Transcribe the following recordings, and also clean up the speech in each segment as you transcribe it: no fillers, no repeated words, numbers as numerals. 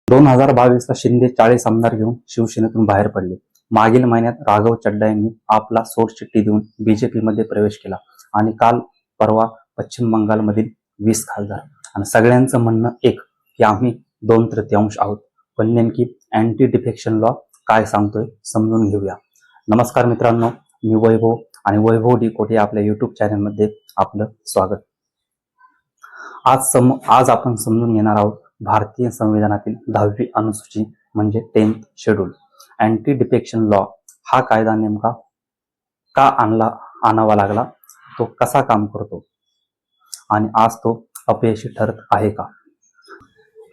2022ला शिंदे 40 आमदार घेऊन शिवसेनेतून बाहेर पडले. मागील महिन्यात राघव चड्डा यांनी आपला सोडचिठ्ठी देऊन बीजेपी मध्ये प्रवेश केला आणि काल परवा पश्चिम बंगालमधील 20 खासदार. आणि सगळ्यांचं म्हणणं एक की आम्ही 2/3 आहोत. पण नेमकी अँटी डिफेक्शन लॉ काय सांगतोय समजून घेऊया. नमस्कार मित्रांनो, मी वैभव आणि वैभव डिकोटे आपल्या युट्यूब चॅनलमध्ये आपलं स्वागत. आज आपण समजून घेणार आहोत भारतीय संविधानातील 10वी अनुसूची म्हणजे 10th schedule. Anti defection law हा कायदा नेमका का आणावा लागला, तो कसा काम करतो आणि आज तो अपयशी ठरत आहे का.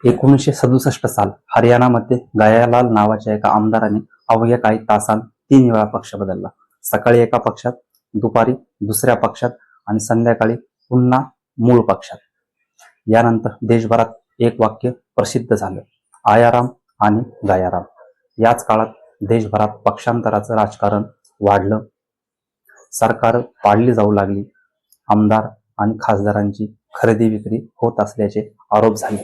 1967 साल हरियाणामध्ये गयालाल नावाच्या एका आमदाराने अवघ्या काही तासांत 3 वेळा पक्ष बदलला. सकाळी एका पक्षात, दुपारी दुसऱ्या पक्षात आणि संध्याकाळी पुन्हा मूळ पक्षात. यानंतर देशभरात एक वाक्य प्रसिद्ध झालं, आयाराम आणि गयाराम. याच काळात देशभरात पक्षांतराचं राजकारण वाढलं, सरकार पाडली जाऊ लागली, आमदार आणि खासदारांची खरेदी विक्री होत असल्याचे आरोप झाले.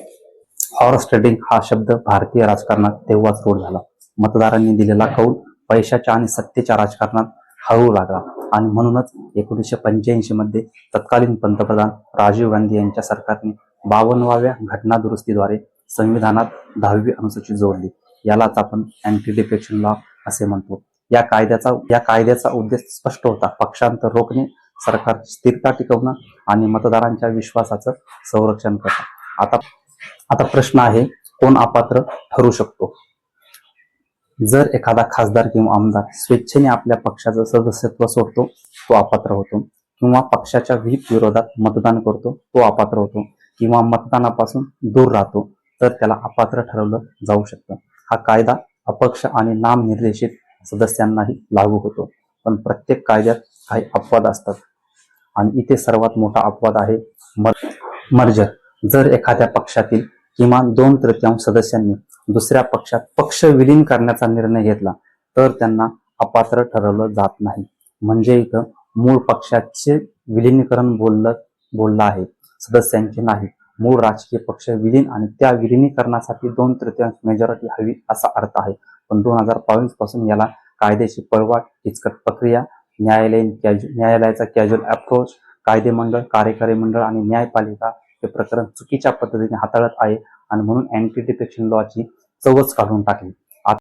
हॉर्स ट्रेडिंग हा शब्द भारतीय राजकारणात तेव्हाच रूढ झाला. मतदारांनी दिलेला कौल पैशाच्या आणि सत्तेच्या राजकारणात हळू लागला आणि म्हणूनच 1985 मध्ये तत्कालीन पंतप्रधान राजीव गांधी यांच्या सरकारने 52व्या घटना दुरुस्तीद्वारे संविधानात 10वी अनुसूची जोडली. यालाच आपण अँटी डिफेक्शन लॉ असे म्हणतो. या कायद्याचा उद्देश स्पष्ट होता, पक्षांतर रोखणे, सरकार स्थिरता टिकवणं आणि मतदारांच्या विश्वासाचं संरक्षण करणं. आता प्रश्न आहे, कोण अपात्र ठरू शकतो. जर एखादा खासदार किंवा आमदार स्वेच्छेने आपल्या पक्षाचं सदस्यत्व सोडतो, तो अपात्र होतो, किंवा पक्षाच्या व्हीप विरोधात मतदान करतो, तो अपात्र होतो, किंवा मतदानापासून दूर राहतो, तर त्याला अपात्र ठरवलं जाऊ शकतं. हा कायदा अपक्ष आणि नामनिर्देशित सदस्यांनाही लागू होतो. पण प्रत्येक कायद्यात काही अपवाद असतात आणि इथे सर्वात मोठा अपवाद आहे मर्जर. जर एखाद्या पक्षातील किमान 2/3 सदस्यांनी दुसऱ्या पक्षात पक्ष विलीन करण्याचा निर्णय घेतला तर त्यांना अपात्र ठरवलं जात नाही. म्हणजे इथं मूळ पक्षाचे विलीनीकरण बोललं आहे, सदस्यांचे नाही. मूळ राजकीय पक्ष विलीन आणि त्या विलिनीकरणासाठी 2/3 मेजॉरिटी हवी असा अर्थ आहे. पण 2022 पासून याला कायद्याची पळवाट, किचकट प्रक्रिया, न्यायालयाचा कॅज्युअल अप्रोच, कायदेमंडळ, कार्यकारी मंडळ आणि न्यायपालिका हे प्रकरण चुकीच्या पद्धतीने हाताळत आहे आणि म्हणून अँटी डिफेक्शन लॉची चवच काढून टाकली.